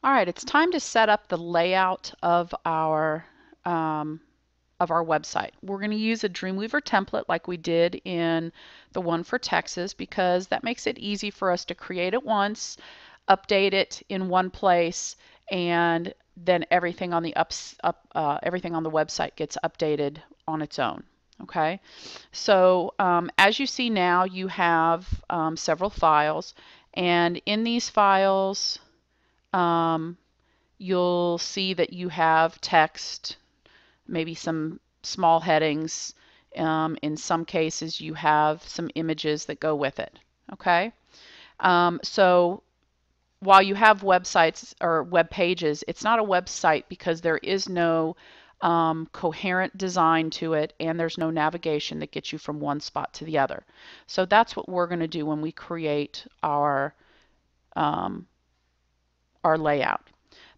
All right, it's time to set up the layout of our website. We're going to use a Dreamweaver template like we did in the one for Texas because that makes it easy for us to create it once, update it in one place, and then everything on the everything on the website gets updated on its own. Okay, so as you see now, you have several files, and in these files, um, you'll see that you have text, maybe some small headings. In some cases, you have some images that go with it. Okay, so while you have websites or web pages, it's not a website because there is no coherent design to it, and there's no navigation that gets you from one spot to the other. So that's what we're going to do when we create our layout.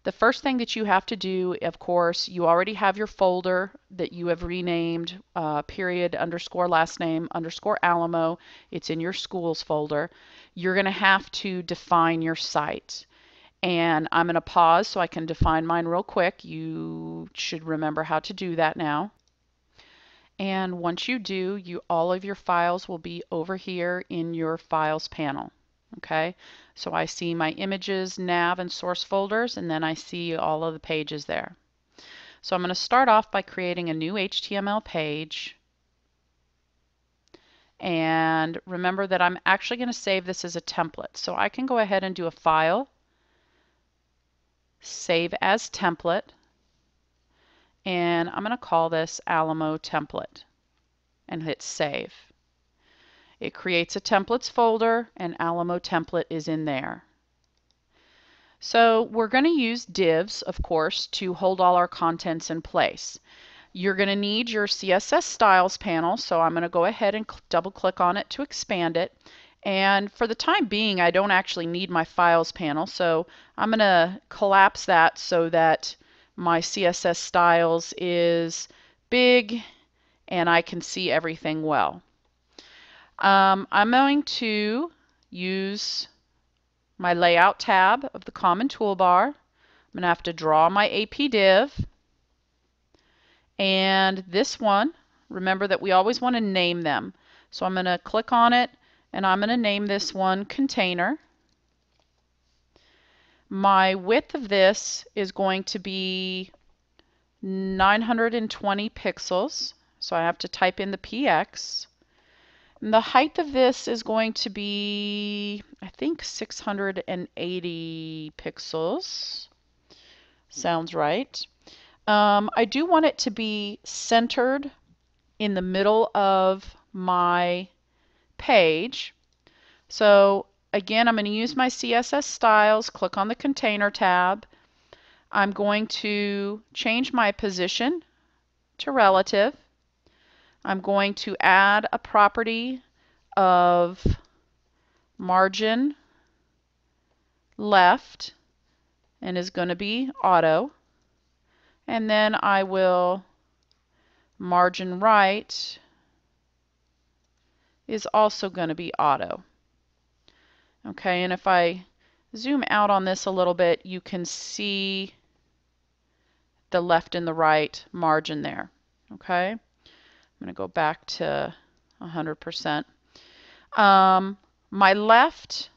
The first thing that you have to do, of course, you already have your folder that you have renamed period underscore last name underscore Alamo. It's in your schools folder. You're going to have to define your site. And I'm going to pause so I can define mine real quick. You should remember how to do that now. And once you do, all of your files will be over here in your Files panel. Okay, so I see my images, nav, and source folders, and then I see all of the pages there. So I'm going to start off by creating a new HTML page. And remember that I'm actually going to save this as a template. So I can go ahead and do a File, Save as Template, and I'm going to call this Alamo Template and hit Save. It creates a templates folder, and Alamo template is in there. So we're going to use divs, of course, to hold all our contents in place. You're going to need your CSS Styles panel, so I'm going to go ahead and double click on it to expand it. And for the time being, I don't actually need my files panel, so I'm going to collapse that so that my CSS Styles is big and I can see everything well. I'm going to use my Layout tab of the Common Toolbar. I'm going to have to draw my AP div. And this one, remember that we always want to name them. So I'm going to click on it, and I'm going to name this one Container. My width of this is going to be 920 pixels. So I have to type in the px. And the height of this is going to be, I think, 680 pixels. Sounds right. I do want it to be centered in the middle of my page. So again, I'm going to use my CSS styles, click on the Container tab. I'm going to change my position to relative. I'm going to add a property of margin left, and is going to be auto. And then I will margin right is also going to be auto. Okay, and if I zoom out on this a little bit, you can see the left and the right margin there. Okay, I'm going to go back to 100%. My left,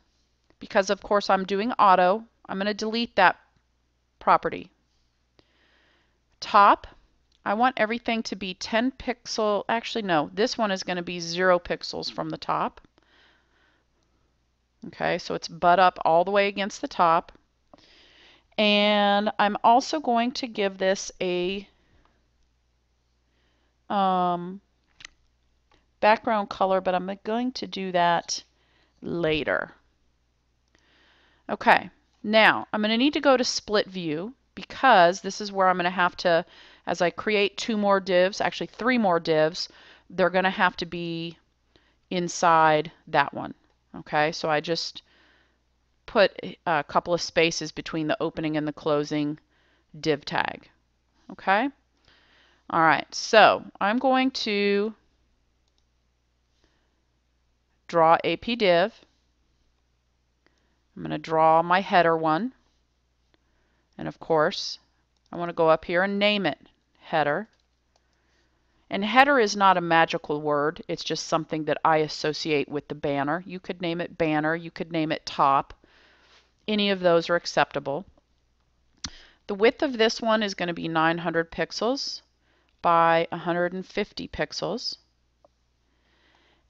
because of course I'm doing auto, I'm going to delete that property. Top, I want everything to be 10 pixel. Actually, no, this one is going to be 0 pixels from the top. Okay, so it's butt up all the way against the top. And I'm also going to give this a background color, but I'm going to do that later. Okay, now I'm going to need to go to split view because this is where I'm going to have to, as I create 2 more divs, actually 3 more divs, they're going to have to be inside that one. Okay, so I just put a couple of spaces between the opening and the closing div tag. Okay, all right, so I'm going to draw AP div. I'm going to draw my header one. And of course, I want to go up here and name it header. And header is not a magical word. It's just something that I associate with the banner. You could name it banner. You could name it top. Any of those are acceptable. The width of this one is going to be 900 pixels by 150 pixels.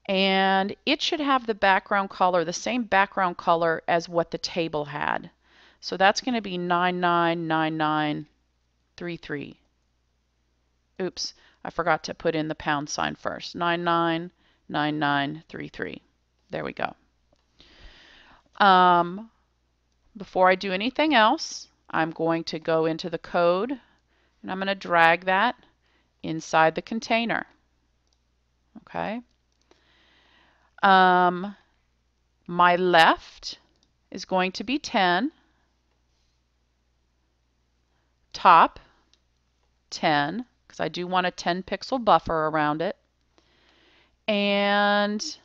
And it should have the background color, the same background color as what the table had. So that's going to be 999933. Oops, I forgot to put in the pound sign first. 999933. There we go. Before I do anything else, I'm going to go into the code and I'm going to drag that inside the container. Okay. My left is going to be 10, top 10, because I do want a 10 pixel buffer around it. And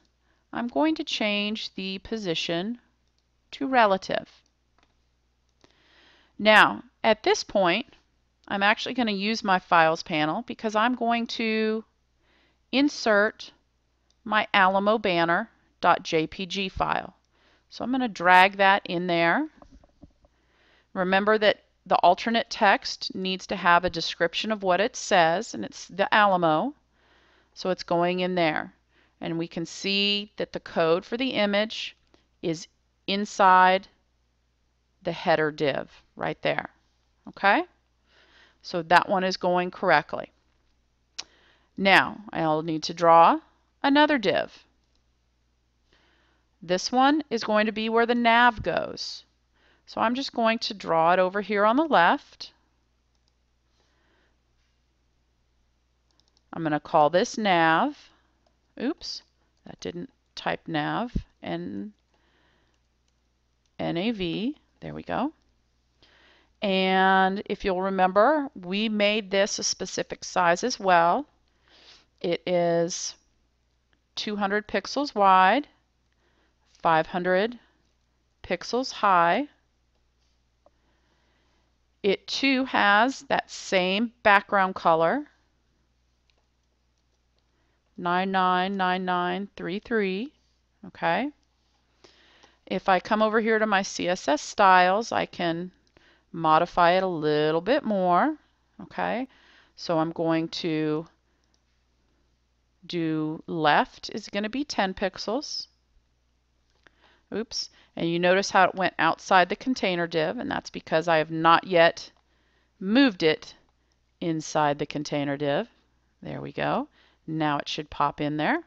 I'm going to change the position to relative. Now, at this point, I'm actually going to use my Files panel because I'm going to insert my alamo banner.jpg file. So I'm going to drag that in there. Remember that the alternate text needs to have a description of what it says, and it's the alamo. So it's going in there. And we can see that the code for the image is inside the header div right there. Okay? So that one is going correctly. Now I'll need to draw another div. This one is going to be where the nav goes. So I'm just going to draw it over here on the left. I'm going to call this nav. Oops, that didn't type nav. NAV. There we go. And if you'll remember, we made this a specific size as well. It is 200 pixels wide, 500 pixels high. It too has that same background color, 999933. Okay. If I come over here to my CSS styles, I can modify it a little bit more. Okay. So I'm going to do left is going to be 10 pixels. Oops. And you notice how it went outside the container div, and that's because I have not yet moved it inside the container div. There we go. Now it should pop in there.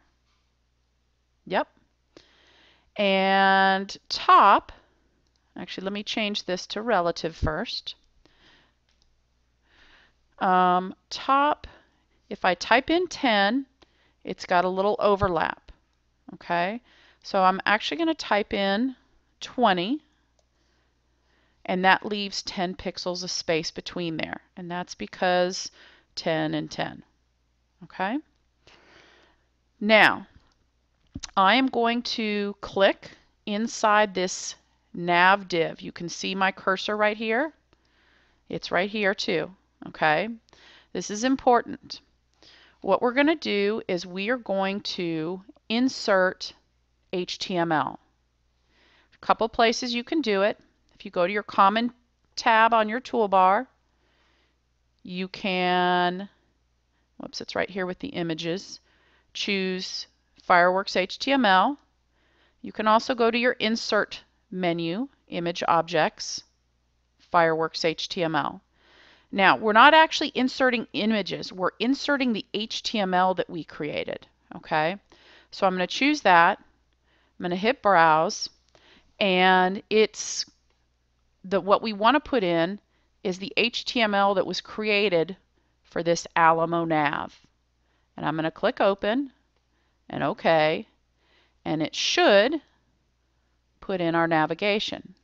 Yep. And top, actually let me change this to relative first. Top, if I type in 10, it's got a little overlap. Okay. So I'm actually going to type in 20, and that leaves 10 pixels of space between there, and that's because 10 and 10. Okay. Now, I am going to click inside this nav div. You can see my cursor right here. It's right here too. Okay. This is important. What we're going to do is we are going to insert HTML. A couple places you can do it. If you go to your Common tab on your toolbar, you can, whoops, it's right here with the images, choose Fireworks HTML. You can also go to your Insert menu, Image Objects, Fireworks HTML. Now, we're not actually inserting images. We're inserting the HTML that we created. Okay? So I'm going to choose that. I'm going to hit Browse, and it's what we want to put in is the HTML that was created for this Alamo nav. And I'm going to click Open and OK, and it should put in our navigation.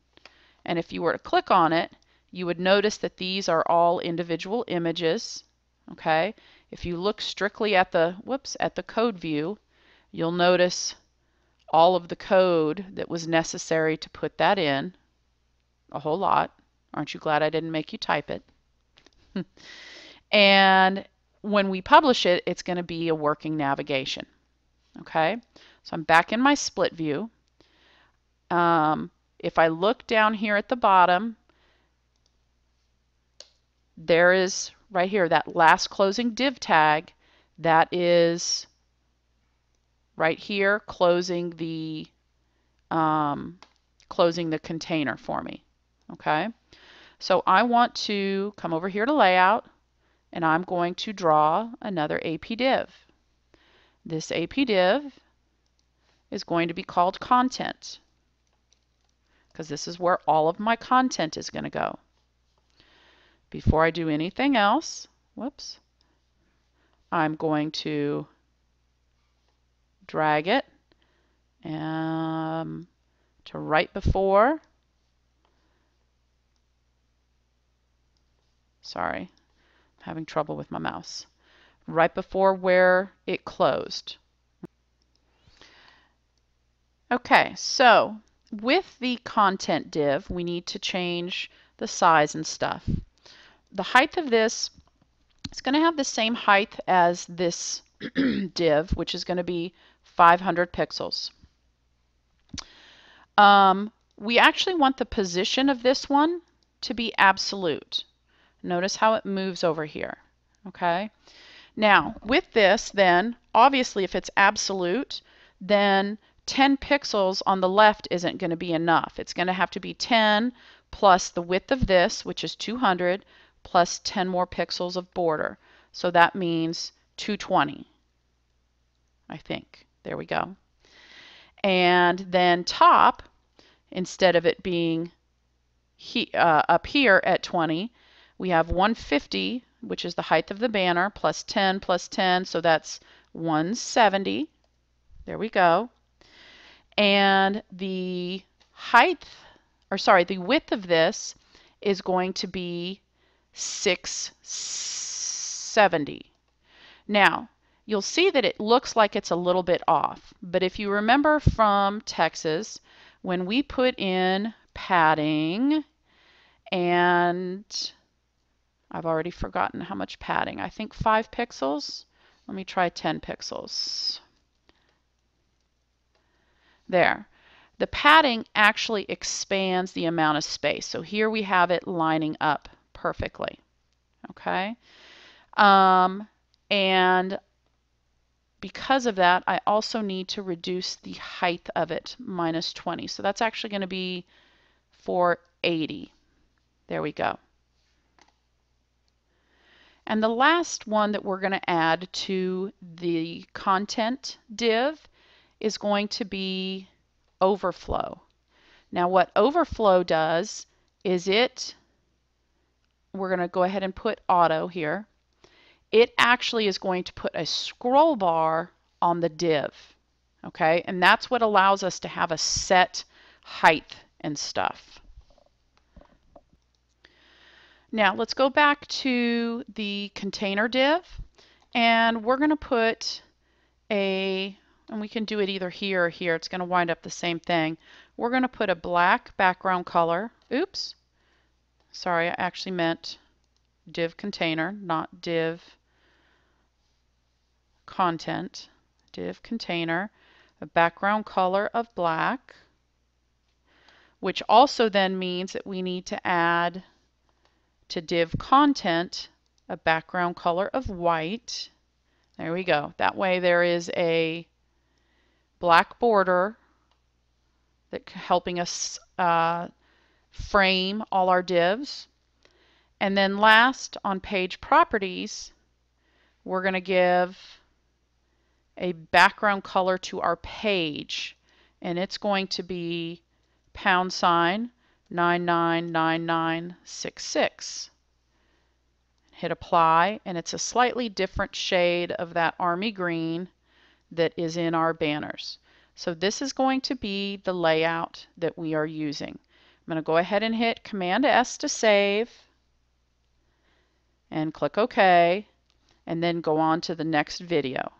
And if you were to click on it, you would notice that these are all individual images. Okay? If you look strictly at the code view, you'll notice all of the code that was necessary to put that in, a whole lot. Aren't you glad I didn't make you type it? And when we publish it, it's going to be a working navigation. Okay, so I'm back in my split view. If I look down here at the bottom, there is right here that last closing div tag. That is right here closing the container for me. Okay, so I want to come over here to layout, and I'm going to draw another AP div. This AP div is going to be called content, because this is where all of my content is going to go. Before I do anything else, whoops, I'm going to drag it to right before, sorry, I'm having trouble with my mouse, right before where it closed. Okay, so with the content div, we need to change the size and stuff. The height of this is going to have the same height as this div, which is going to be 500 pixels. We actually want the position of this one to be absolute. Notice how it moves over here. Okay. Now, with this, then, obviously, if it's absolute, then 10 pixels on the left isn't going to be enough. It's going to have to be 10 plus the width of this, which is 200, plus 10 more pixels of border. So that means 220, I think. There we go. And then top, instead of it being up here at 20, we have 150, which is the height of the banner, plus 10, so that's 170. There we go. And the height, or sorry, the width of this is going to be 670. Now, you'll see that it looks like it's a little bit off, but if you remember from Texas, when we put in padding, and I've already forgotten how much padding, I think 5 pixels. Let me try 10 pixels. There. The padding actually expands the amount of space. So here we have it lining up perfectly. Okay. And because of that, I also need to reduce the height of it, minus 20. So that's actually going to be 480. There we go. And the last one that we're going to add to the content div is going to be Overflow. Now what Overflow does is we're going to go ahead and put auto here. It actually is going to put a scroll bar on the div. Okay, and that's what allows us to have a set height and stuff. Now let's go back to the container div, and we're going to put and we can do it either here or here. It's going to wind up the same thing. We're going to put a black background color. Oops. Sorry, I actually meant div container, not div content. Div container, a background color of black, which also then means that we need to add to div content a background color of white. There we go. That way there is a black border that helping us frame all our divs. And then last, on page properties, we're going to give a background color to our page, and it's going to be $999966. Hit apply, and it's a slightly different shade of that army green that is in our banners. So this is going to be the layout that we are using. I'm going to go ahead and hit Command S to save and click OK, and then go on to the next video.